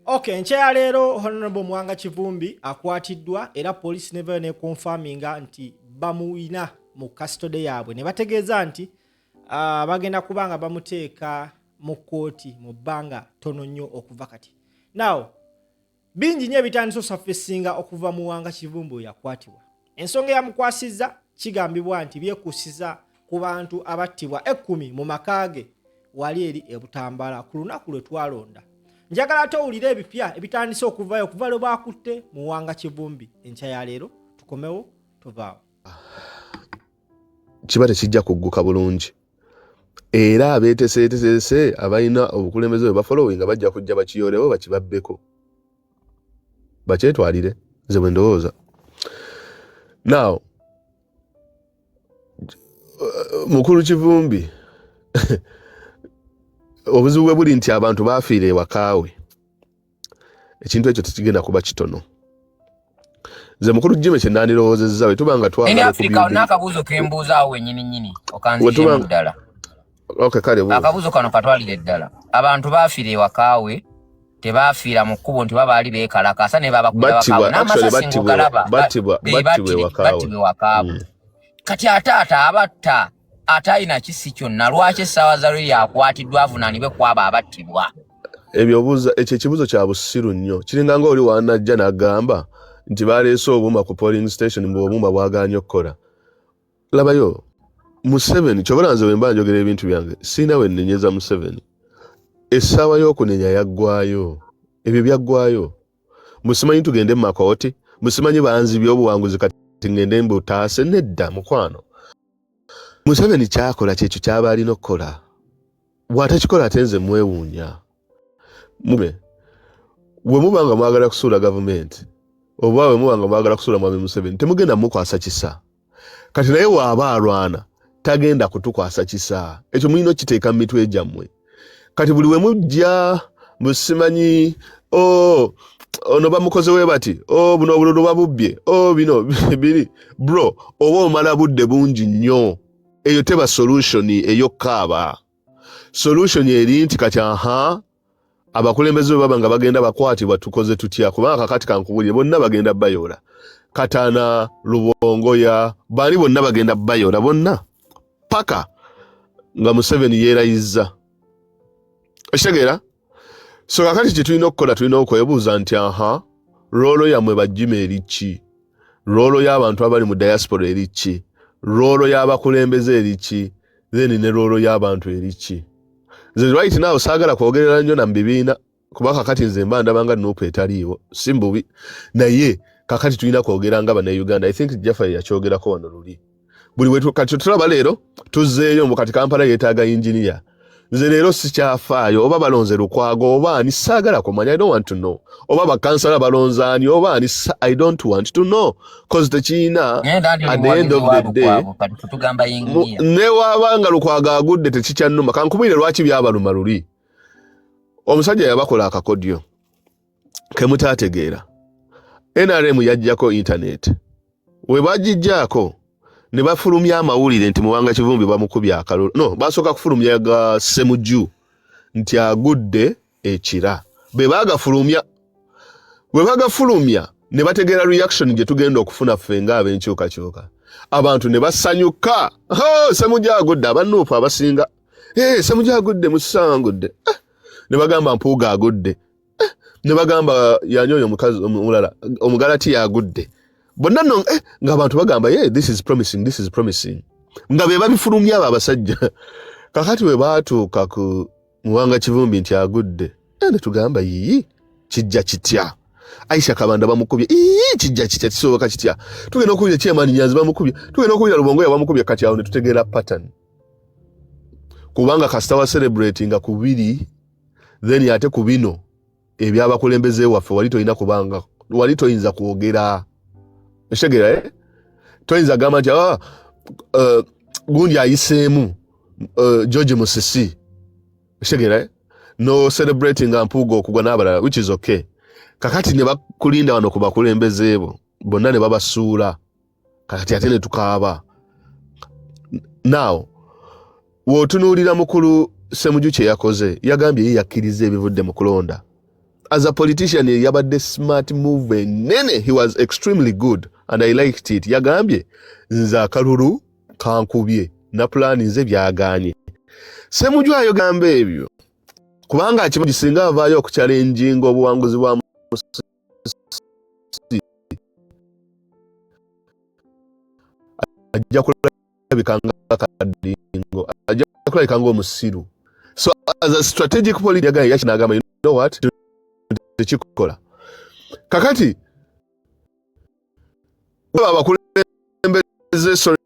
Okay, ncheya leero Honorable Mwanga Kivumbi akwatiddwa era police never ne confirminga nti bamuyina mu custody yaabwe ne bategeeza nti bagenda kubanga bamuteeka mu kooti mu bbanga tono nnyo okuva kati. Now bingi nnyo ebitandise osafesinga okuva mu Mwanga Kivumbi yakwatibwa. Ensonga yamukwasizza kigambibwa nti byekusiza ku bantu abattibwa 10 mu makaage wali eri e Butambala ku lunaku lwe twalonda. Njagala towulira ebipya ebitandise okuvayo okuva lwe bakutte mu Mwanga Kivumbi enkya ya leero tukomewo tuvaawo. Kiba tekijja kugguka bulungi. Era abeeteseetesese abalina obukulembeze bwe bafollowinga bajja kujja bakiyoolewo bakibabbeko. Bakyetwalire nze bwe ndowooza. Now, Mukulu Kivumbi obuzibu bwe buli nti abantu baafiira ewakaawe. Ekintu ekyo tekigenda kuba kitono. Nze Mukulu Jimmy kye nandirowoozezza bwe tubanga twagala Afrika n'akabuuzo ke mbuuzaawo wennyini okanzije ddala. Okay, kale buuza. Akabuuzo kano katwalire ddala. Abantu baafiira ewakaawe tebaafiira mu kkubo nti babaali beekalakaasa ne babakuba wakaawe. N'amasasi ng'ogalaba battibwa ewakaawe. Kati ataata abatta ate alina kisi kyonna lwaki essaawa za lwe yakwatiddwa avunaanibwe kwaba abattibwa. Ebyo obuuza ekyo ekibuuzo kya busiru nnyo. Kiringa ng'oli wanajja n'agamba nti baleese obuuma ku polling station ng'obuuma bwagaanye okukola. Labayo Museveni kyobala nze bwe mba njogera ebintu byange sina we nnenyeza Museveni. Essaawa y'okunenya yaggwayo. Ebyo byaggwayo. Musimanyi tugende mu makooti. Musimanyi banzibye obuwanguzi kati ngende mbutaase nedda mukwano. Museveni kyakola kyekyo kyaba alina okukola. Bw'atakikola ate nze mwewuunya. Mube we mubanga mwagala kusuula gavumenti oba we mubanga mwagala kusuula Mwami Museveni temugenda mukwasa kisa. Kati naye waaba alwana tagenda kutukwasa kisa. Ekyo mulina okiteeka mu mitwe gyammwe. Kati buli we mujja musimanyi ono bamukozewe bati buno obululu babubbye bino biri bro oba omala budde bungi nnyo. Eyo teba solution eyokkaaba. Solution eri nti kati abakulembeze bwe baba nga bagenda bakwatibwa tukoze tutya kubanga kakati kankubulire bonna bagenda bayola. Katana Lubongoya bali bonna bagenda bayola bonna paka nga Museveni yeerayizza. Oshegera? So kakati kye tulina okukola tulina okwebuuza nti roolo yammwe bajjima eriki? Roolo y'abantu abali mu diaspora eriki? Roolo y'abakulembeze eriki? Then ne roolo y'abantu eriki? Nze right now saagala kwogerera nnyo na mbibiina kuba kakati nze mba ndabanga Nuupu etaliiwo si mbubi naye kakati tulina kwogera nga Bannayuganda. I think Jaffa yakyogerako wano luli. Buli we kati tulaba leero tuzzeeyo mu kati Kampala yeetaaga engineer. Nze leero sikyafaayo oba balonze Lukwago oba ani saagala kumanya. I don't want to know. Oba bakansala balonza ani oba ani I don't want to know. Cause tekiina at the end of the day ne waabanga Lukwago agudde tekikyannuma. Kankubwire lwaki byabaluma luli. Omusajja yabakola akakodyo ke mutaategeera. NRM yajjako internet. We bagijjaako ne bafulumya amawulire nti Mwanga Kivumbi bamukubya akalulu. No, basooka kufulumya ga Ssemujju nti agudde ekira. Be bagafulumya. We bagafulumya ne bategeera reaction gye tugenda okufuna ffe ng'ab'enkyukakyuka. Abantu ne basanyuka. Ssemujju agudde abannuupu abasinga. Ssemujju agudde Musanga agudde. Ne bagamba Mpuuga agudde. Ne bagamba yanyoyo omukazi omulala Omugalati agudde. Bonna nno ng'abantu bagamba this is promising. Nga be babifulumya abo abasajja. Kakati we baatuuka ku Mwanga Kivumbi nti agudde. Ne tugamba kijja kitya. Aisha Kabanda bamukubye. Kijja kitya kisoboka kitya. Tugenda okubya Chairman Nyanzi bamukubye. Tugenda okubya Lubongoya bamukubye kati awo ne tutegeera pattern. Kubanga kasita wa celebrating kubiri then ate ku bino ebyabakulembeze waffe wali toyinza kwogera. Oshegera toyinza gamba nti gundi ayiseemu George Musisi. Oshegera no celebrating Mpuuga okugwa n'abalala which is okay. Kakati ne bakulinda wano ku bakulembeze bo bonna ne babasuula kakati ate ne tukaaba. Now wotunuulira Mukulu Ssemujju kye yakoze yagambye yakkiriza ebivudde mu kulonda. as a politician yabadde smart move nene. He was extremely good and I liked it. Yagambye nze akalulu kankubye na plan nze byaganye. Ssemujju ayogamba ebyo kubanga akimanyi singa avaayo okuchallenginga obuwanguzi bwa ajja kulabikanga kadingo, ajja kulabikanga omusiru. So as a strategic politician yakinagamba, you know what, tekikola kakati abakulembeze sorry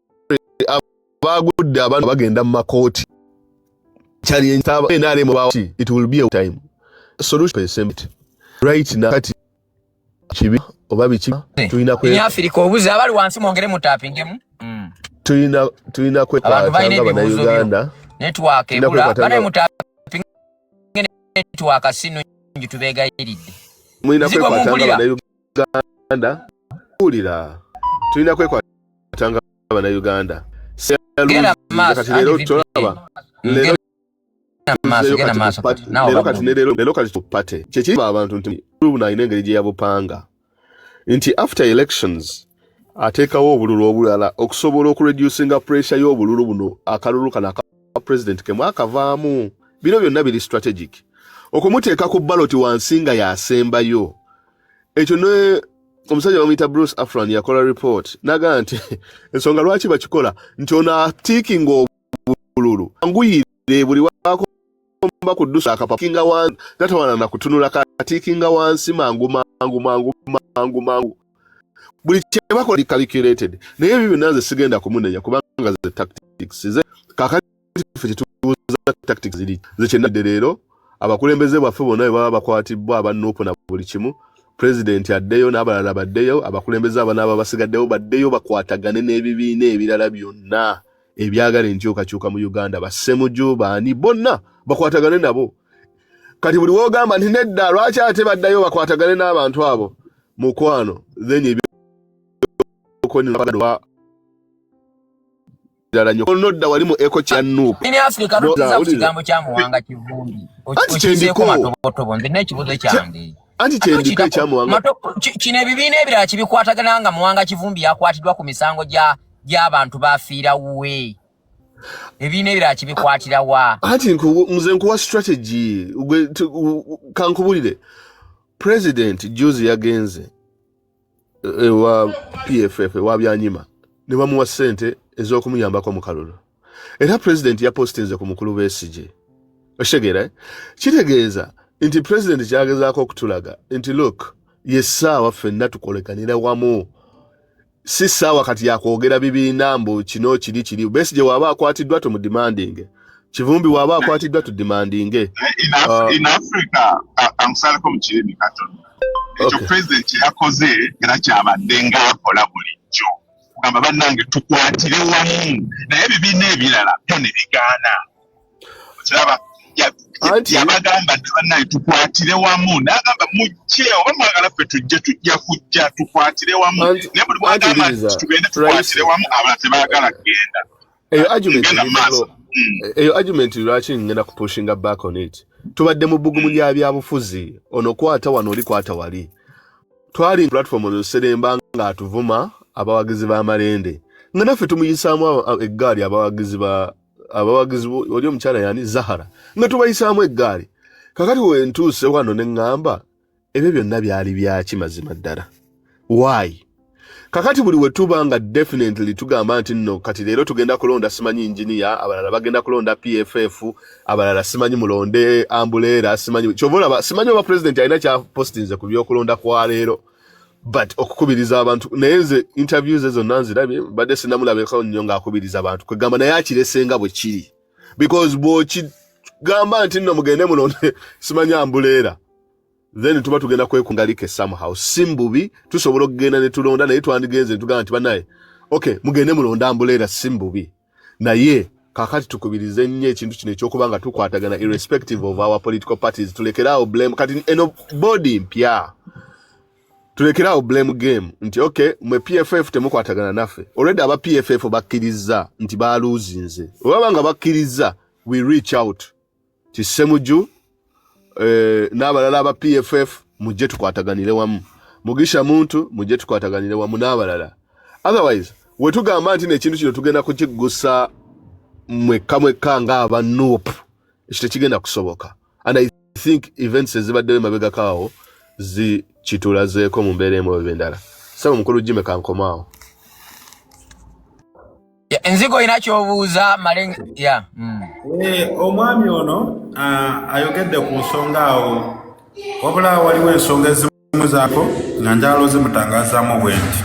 abagudde abantu bagenda mu makooti challenge it will be a time solution percent right now kati kibi oba biki tulina kwe Afrika obuze abali wansi mwongere mutapingemu tulina kwekwatanga bana Uganda network ebula bana mutapinge network sino njitubegayiridde mulina kwekwatanga bana Uganda ulira tulina kwekwatanga bana Uganda kati lero tulaba lero kati tupate kyekiba abantu nti rubuna inengeri gye yabupanga nti after elections ateekawo obululu obulala okusobola okureducinga pressure y'obululu buno akalulu kana ka president ke mwakavaamu. Bino byonna biri strategic okumuteeka ku ballot wansinga yasembayo. Ekyo ne omusajja bamuyita Bruce Afran yakola report naga nti ensonga lwaki bakikola nti ono atiikinga obululu anguyire buli wakomba kuddusa akapakinga wansi tatawana na kutunula katiikinga wansi mangu buli kyebakola calculated. Naye ebyo byonna nze sigenda kumunenya kubanga ze tactics ze kakati ffe kitubuuza tactics ziri ze kyenadde leero abakulembeze baffe bonna baba bakwatibwa abanuupu na buli kimu. President addeyo n'abalala baddeyo, abakulembeze abanaba basigaddeyo baddeyo bakwatagane n'ebibiina ebirala byonna ebyagala enkyukakyuka mu Uganda. Bassemujju baani bonna bakwatagane nabo. Kati buli wogamba nti nedda lwaki ate baddayo bakwatagane n'abantu abo mukwano then ebyokoni bagadwa dala nyo nodda walimu eko kya nuupu ni Afrika rutuza kigambo kya Muwanga Kivumbi okizeko matobotobo nze kibuzo kyange anti kyendiko ekyamuwanga kino ebibiina ebirala kibikwatagana nga Muwanga Kivumbi yakwatiddwa ku misango gy'abantu bafiira we. Ebibiina ebirala kibikwatira wa anti nze nkuwa strategy kankubulire. President juzi yagenze ewa PFF ewa byanyima ne bamuwa ssente ez'okumuyambako mu kalulu. Era president yapostinze ku mukulu w'ECG oshegera kitegeeza nti president kyagezaako okutulaga nti look yessaawa ffenna tukolekanira wamu si ssaawa kati yakwogera bibiina mbu kino kiri Besigye waaba akwatiddwa tumudimandinge, Kivumbi waaba akwatiddwa tudimandinge. In Africa amusalako mu kirimi katono ekyo president yakoze era kyabadde ng'akola bulijjo kugamba bannange tukwatire wamu naye ebibiina ebirala byo ne bigaana kiraba yabagamba nti bannange tukwatire wamu n'agamba mujje oba mwagala ffe tujja kujja tukwatire wamu naye buli bwagamba nti tugende tukwatire wamu abalala tebaagala kugenda. Eyo argument lwaki ngenda kupushinga back on it. Tubadde mu bbugumu lya byabufuzi ono kwata wano oli kwata wali. Twali platform oseremba nga atuvuma abawagizi b'amalende nga naffe tumuyisaamu eggaali abawagizi oli omukyala yani Zahara nga tubayisaamu eggaali. Kakati we ntuuse wano ne ŋŋamba ebyo byonna byali byaki mazima ddala. Why? Kakati buli wetuba nga definitely tugamba nti nno kati leero tugenda kulonda simanyi engineer, abalala bagenda kulonda PFF, abalala simanyi mulonde ambulera, simanyi chovola simanyi oba president alina kya postinze ku byokulonda kwa leero. But okukubiriza abantu nayenze interviews ezo nanzirabye badde sinamulabeko nnyo ng'akubiriza abantu kwegamba naye akiresenga bwe kiri because gamba nti nno mugende mulonde simanyi ambulera then tuba tugenda kwekungalike somehow simbubi tusobola okugenda ne tulonda naye twandigenze tugamba nti banaye okay mugende mulonda ambulera simbubi naye kakati tukubirize nnyo ekintu kino ekyokubanga tukwatagana irrespective of our political parties tulekeraawo blame kati eno body mpya tulekeraawo blame game nti okay mwe PFF temukwatagana naffe already aba PFF bakkiriza nti baaluzinze olaba nga bakkiriza we reach out ti Ssemujju n'abalala aba PFF mujje tukwataganire wamu. Mugisha muntu mujje tukwataganire wamu n'abalala. Otherwise, wetugamba nti n'ekintu kino tugenda kukigusa mwekka ng'aba Nuupu. Ekyo tekigenda kusoboka. And I think events ezibaddewo emabega kaawo zikitulazeeko mu mbeera emu oba endala. Saba mukulu Jimmy kankomaawo. Enzigo inakyobuuza malengo ya omwami ono ayogedde ku nsonga awo wabula waliwo ensonga ezimu zaako nga njalo zimutangazaamu bwenti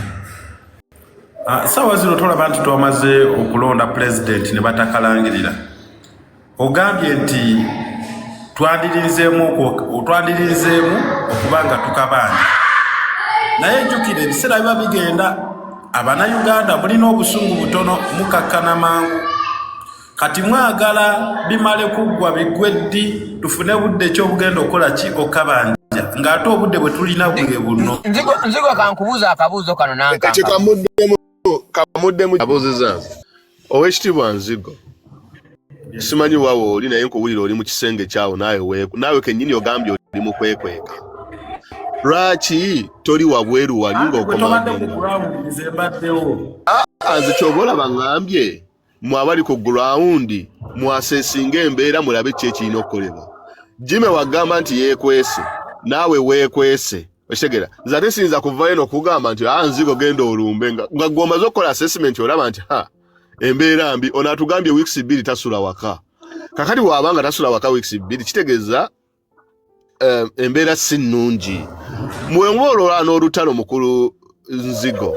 saawa zino tolaba nti twamaze okulonda pulezidenti ne batakalangirira ogambye nti twandirizeemu okuba nga tukabanja naye jjukira ebiseera biba bigenda Abana-Uganda mulina obusungu butono mukakkana mangu kati mwagala bimale kuggwa bigweddi tufune budde ky'obugenda okola ki okabanja ng'ate obudde bwe tulina bwe buno. Nzigo kankubuuza akabuuzo kano nanka kamuddemu abuuziza Oweekitiibwa Nzigo simanyi waawo oli naye nkuwulira oli mu kisenge kyawo naawe kennyini ogambye oli mu kwekweka. Lwaki toli wabweru wali nze kyobola bangambye mwabali ku ground mwasesinga embeera mulabe ki ekirina okukolebwa. Jimmy wagamba nti yeekwese naawe weekwese okitegera nze ate siyinza kuvayo n'okugamba nti Nzigo genda olumbe nga gwomaze okukola assessment olaba nti embeera mbi ono atugambye weeks 2 tasula waka kakati bw'abanga tasula waka weeks 2 kitegeeza embeera si nnungi. Mwengolola n'olutalo mukulu Nzigo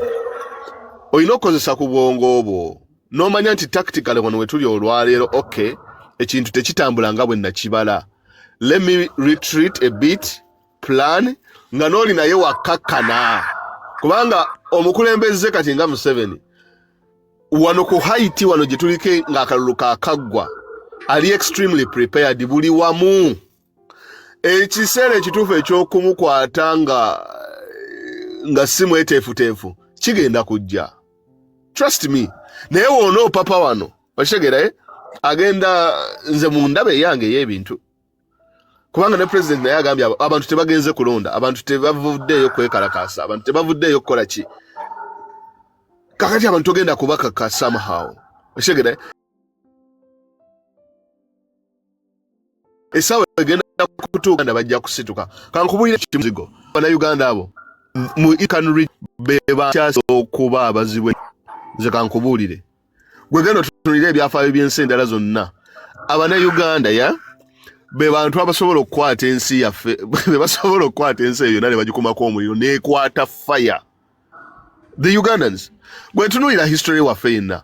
olina okukozesa ku bwongo bwo n'omanya nti tactically wano wetuli olwaleero ekintu tekitambula nga bwe nakibala. Let me retreat a bit plan nga n'oli naye wakkakkana kubanga omukulembeze kati nga Museveni wano ku Haiti wano gye tuliko ng'akalulu kaakaggwa ali extremely prepared buli wamu. Ekiseera ekituufu eky'okumukwata nga si mweteefuteefu kigenda kujja. Trust me. Naye woona papa wano okitegeera agenda nze mu ndaba eyange ey'ebintu kubanga ne president naye agambye abantu tebagenze kulonda abantu tebavuddeeyo kwekalakaasa abantu tebavuddeeyo kukola ki kakati abantu togenda kubakaka somehow okitegeera esawa egenda kutuuka nga bajja kusituka kankubulira Nzigo Bannayuganda abo mu ikanuri beba kyasa okuba abazibwe nze kankubuulire gwe genda tutunire ebyafaayo by'ensi endala zonna Abannayuganda be bantu abasobola okukwata ensi yaffe be basobola okukwata ensi eyo ne bagikumako omuliro n'ekwata fire. The Ugandans gwe tunulira history waffe yenna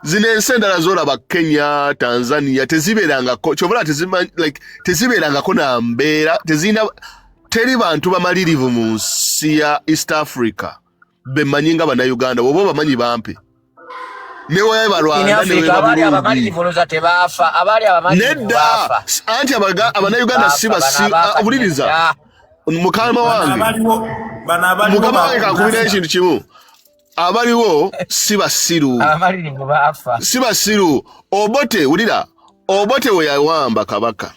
zino ensi endala z'olaba Kenya, Tanzania tezibeerangako kyobola tezibeerangako na mbeera teri bantu bamalirivu mu nsi ya East Africa bemanyi nga Bannayuganda oba bamanyi bampi newe balwanda newe nedda anti Abannayuganda obuliriza mukama wange kakubira ekintu kimu abaliwo si basiru Obote ulira Obote we yawamba kabaka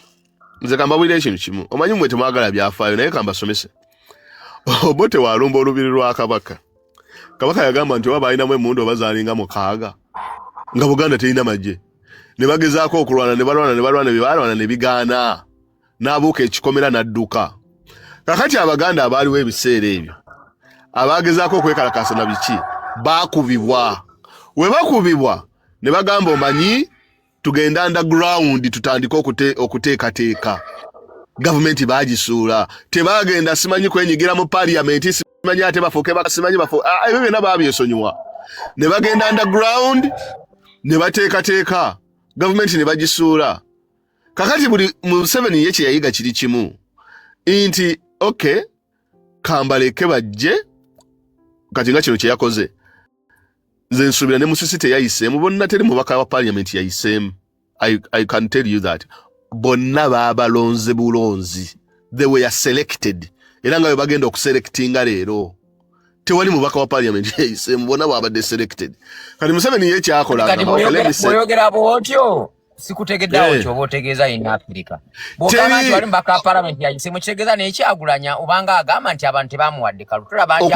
nze kambabulira ekintu kimu omanyi mwe temwagala byafaayo naye kambasomese Obote walumba olubiri lwa kabaka yagamba nti oba balinamu emmundu obazaalinga mukaaga nga Buganda terina magye ne bagezaako okulwana ne balwana ne bigaana n'abuuka ekikomera n'adduka. Kakati Abaganda abaaliwo ebiseera ebyo abagezaako okwekalakaasa na biki baakubibwa. We bakubibwa ne bagamba omanyi tugenda underground tutandika okuteekateeka. Gavumenti baagisuula tebagenda simanyi kwenyigira mu parliament simanyi ate bafuuke simanyi ebyo byonna baabyesonyiwa ne bagenda underground ne bateekateeka gavumenti ne bagisuula. Kakati buli Museveni ye kye yayiga kiri kimu nti kambaleke bajje kati nga kino kye yakoze nze nsuubira ne Musisi teyayiseemu bonna teri mubaka wa parliament yayiseemu. I can tell you that bonna baabalonze bulonzi they were selected era nga bagenda okuselectinga leero tewali mubaka wa parliament yayiseemu bonna baabadde selected. Kati Museveni ye kyakola boyogera bwotyo sikutegeddawo kyoba otegeeza in Africa. Bw'ogamba nti wali mbaka parliament yayise mukitegeeza n'ekyagulanya obanga agamba nti abantu tebamuwadde kalulu. Tulaba nti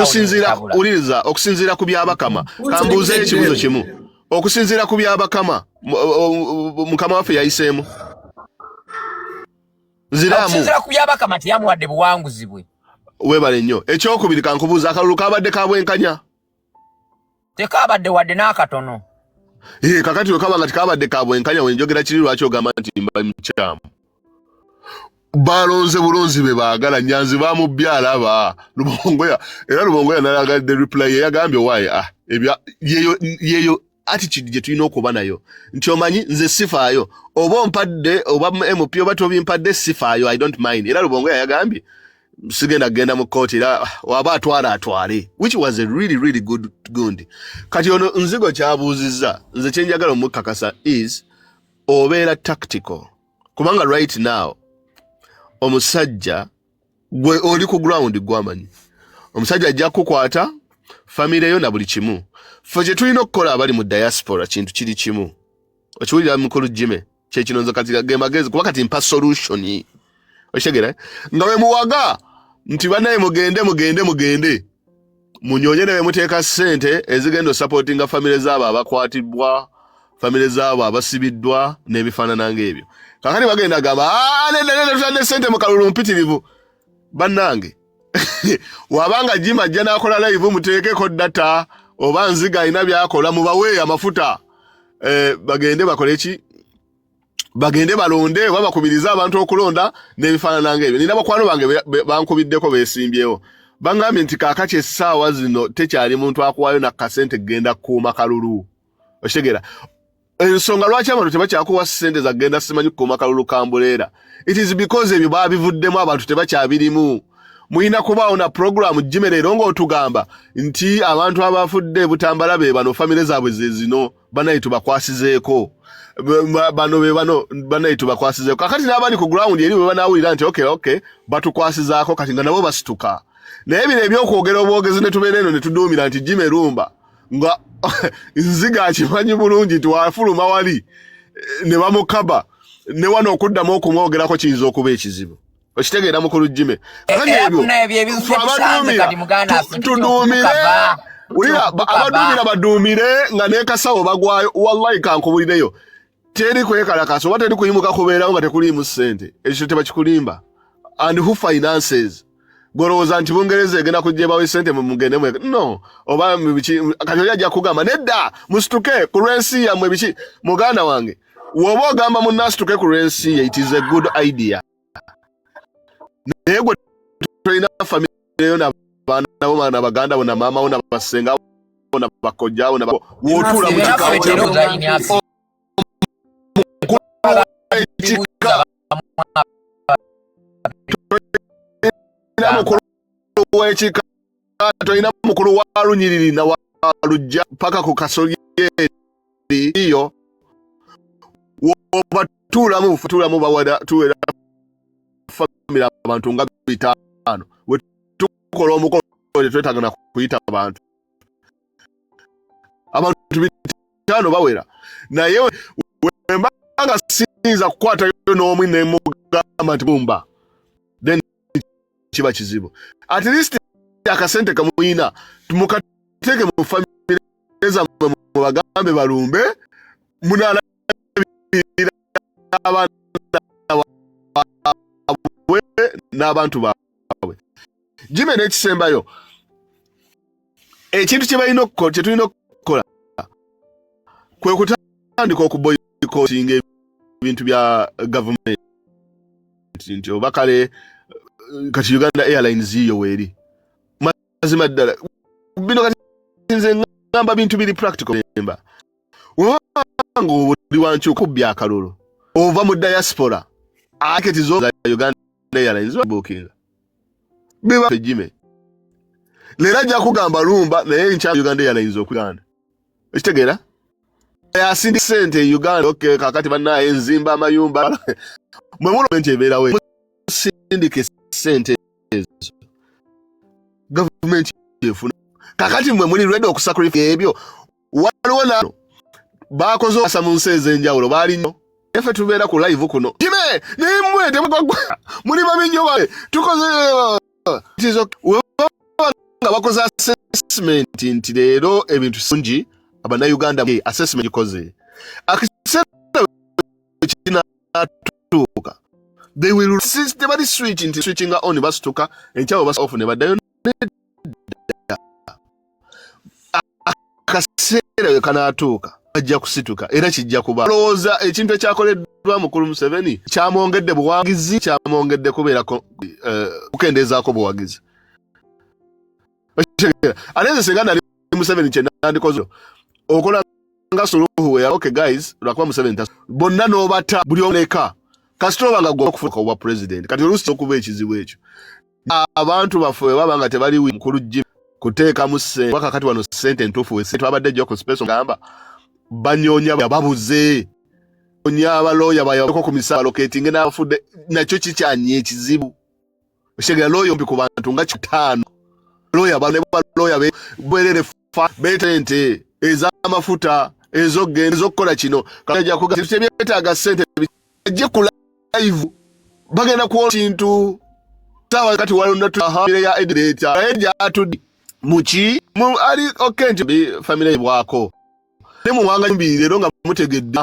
okusinziira ku byabakama. Kambuuze ekibuuzo kimu. Okusinziira ku byabakama mukama waffe yayiseemu. Okusinziira ku byabakama teyamuwadde buwanguzi bwe. Weebale nnyo. Ekyokubiri kankubuuza akalulu kabadde ka bwenkanya. Tekaabadde wadde n'akatono. Kakati we kaba nga tekabadde ka bwenkanya wenjogera kiri lwaki ogamba nti mba mukyamu. Balonze bulonzi be baagala Nyanzi bamubbya alaba. Lubongoya nalagadde reply yagambye waaye yeyo attitude gye tulina okuba nayo. Nti omanyi nze sifaayo. Oba ompadde oba MP oba tobimpadde sifaayo I don't mind. Era Lubongoya yagambye sigenda genda mu kooti era waba atwale. Which was a really good gundi. Kati ono nzigo kyabuuzizza nze kyenjagala omukakasa is obeera tactical. Kubanga right now omusajja gwe oli ku ground gwamanyi. Omusajja ajja kukwata family yo na buli kimu. Ffe kye tulina okukola abali mu diaspora kintu kiri kimu. Okiwulira mukulu Jime kyekinonzo kati ge magezi kuba kati mpa solution. Oshegera nga we muwaga nti banaye mugende munyonye ne muteeka ssente ezigenda supportinga family zaabo abakwatibwa family zaabo abasibiddwa n'ebifaanana ng'ebyo. Kakati bagenda gamba nenda ssente mu kalulu mpitirivu bannange. Wabanga Jima ajja n'akola live muteekeko data oba nziga alina byakola mubawe amafuta bagende bakole ki bagende balonde oba bakubiriza abantu okulonda n'ebifaanana ng'ebyo. Nina bakwano bange bankubiddeko beesimbyewo bangambye nti kaakati essaawa zino tekyali muntu akuwaayo na kasente genda kuuma kalulu. Okitegera ensonga lwaki abantu tebakyakuwa ssente za genda simanyi kuuma kalulu kambuleera. It is because ebyo baabivuddemu abantu tebakyabirimu. Muyina kubaawo na program Jimerero ng'otugamba nti abantu abafudde Butambala be bano family zaabwe ze zino banayi tubakwasizeeko. Bano banayi tubakwasizeeko. Kakati n'abali ku ground eri bwe banaawulira nti okay batukwasizaako kati nga nabo basituka. Naye bino ebyokwogera obwogezi ne tubeera eno ne tuduumira nti Jimerumba nga nziga akimanyi bulungi tiwafuluma wali ne bamukaba ne wano okuddamu okumwogerako kiyinza okuba ekizibu. Okitegeera mukulu Jime. Abaduumire nga n'ekasawo bagwayo wallahi kankubulireyo. Teri kwekalakaasa oba teri kuyimuka kubeerawo nga tekuliimu ssente. Ekyo tebakikulimba. And who finances? Golowooza nti Bungereza egenda kujebawo ssente mugende no oba kati ajja kugamba nedda musituke ku lw'ensi yammwe biki muganda wange woba ogamba munnasituke ku lw'ensi ye it is a good idea. Naye gwe tulina family yo n'abaana bo na baganda bo na maama bo na basenga bo na bakojja bo na wootula mu kikawo toyina mukulu wa lunyiriri na walujja paka ku kasolye iyo wobatulamu bawada tuwera family abantu nga 5 we tukola omukolo twetaaga na kuyita abantu 5 bawera naye wembanga sinza kukwata yo n'omwi ne mugamba nti bumba then kiba kizibu. At least akasente kamuyina tumukateke mu family zammwe mu bagambe balumbe munala abana n'abantu baabwe. Jime n'ekisembayo ekintu kye tulina okukola kwe kutandika okuboycottinga ebintu bya government nti oba kale kati Uganda Airlines yiyo weeri mazima ddala bino kati nze ngamba bintu biri practical memba wanga oli wankyuka kubbya akalulu ova mu diaspora aketi zo za Uganda Airlines bookinga biba Jime lera ajja kugamba lumba naye ncha Uganda Airlines okuganda ekitegeera yasindi sente Uganda okay kakati bannaye enzimba amayumba mwe mulo mente ebeerawe sindike sente ezo government yefuna kakati mwe muli ready okusacrifice ebyo waliwo nano bakoze asa mu nsi ez'enjawulo baali nnyo efe tubeera ku live kuno Jime nimwe temugwa muli baminyo bae tukoze nga bakoze assessment nti leero ebintu sungi abana Uganda assessment ikoze akisera kinatuka they will systematically switching on basituka enchawo bas off ne badayo akasera kanatuka ajja kusituka era kijja kuba loza ekintu ekyakoleddwa mukulu Museveni kyamwongedde buwagizi kyamwongedde kubeera kukendezaako buwagizi aleze senga nali Museveni kyenandikoze okola nga Suluhu ya okay guys lwakuba Museveni bonna n'obata buli oleka kasitoro nga gwa kufuka obwa president kati olusi okuba ekizibu ekyo abantu bafuwe babanga tebali mukulu Jim kuteeka musse wakakati wano sente ntufu we setu abadde joko special gamba banyonya babuze onya abaloya bayako ku misala locating n'afude nakyo kikyanye ekizibu oshegera loyo mbi ku bantu nga 5 loya baloya berere betente ezamafuta ezokola kino kaja kugaga sente je ku live bagenda ku kintu tawa kati walona tuhambire ya editor eja tudi muchi ali okay nti family bwako nemu wanga mbirero nga mutegedde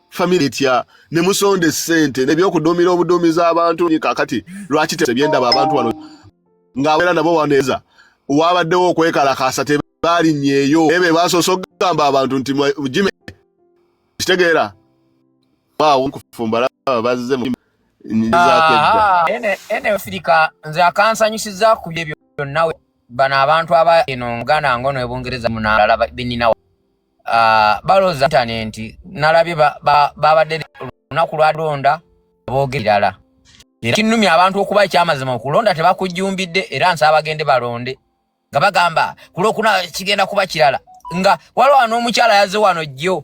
family tya ne musonde sente ne byokudomira obudomiza abantu ni kakati lwaki tebyenda abantu wano ngawera nabo waneza wabaddewo okwekala kasate bali nyeyo ebe basoso gamba abantu nti Jime kitegeera bawo nkufumba bazze ene Afrika nze akansanyusiza ku bye byonna bana abantu aba eno Uganda ngono ebungereza munalaba binina baloza internet nalabye babadde lunaku lwadonda boogerala era kinumya abantu okuba kyamazima okulonda tebakujjumbidde era nsaba bagende balonde nga bagamba kulokuna kigenda kuba kirala nga waliwo n'omukyala yazze wano jjo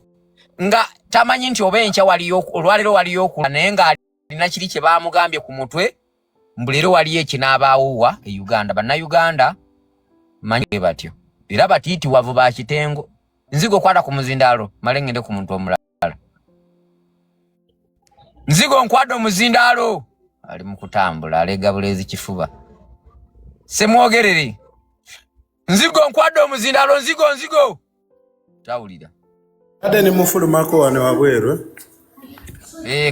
nga tamanyi nti obencha waliyo olwaliro waliyo naye nga alina kiri kye baamugambye ku mutwe mbulero waliyo ekinaabaawowa e Uganda banna Uganda manyi batyo era batiiti wavu ba kitengo nzigo kwata ku muzindalo malengende ku muntu omulala nzigo nkwado muzindalo ali mukutambula alega bulezi kifuba semwogerere nzigo nkwado muzindalo nzigo tawulira ade ni mufulumako wane wabwerwe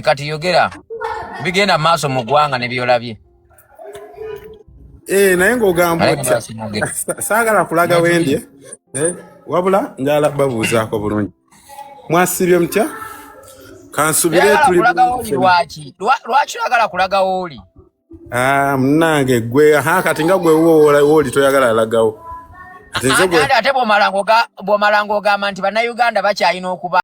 kati yogera bigenda maaso mu gwanga ne byolabye naye ng'ogamba saagala kulaga wendye wabula njala babuuzaako bulungi mwasibye mutya kansubire tuli lwaki oyagala kulaga wooli munange gwe kati nga gwe wooli toyagala alagawo ate bw'omalanga ogamba nti bannayuganda bakyalina okuba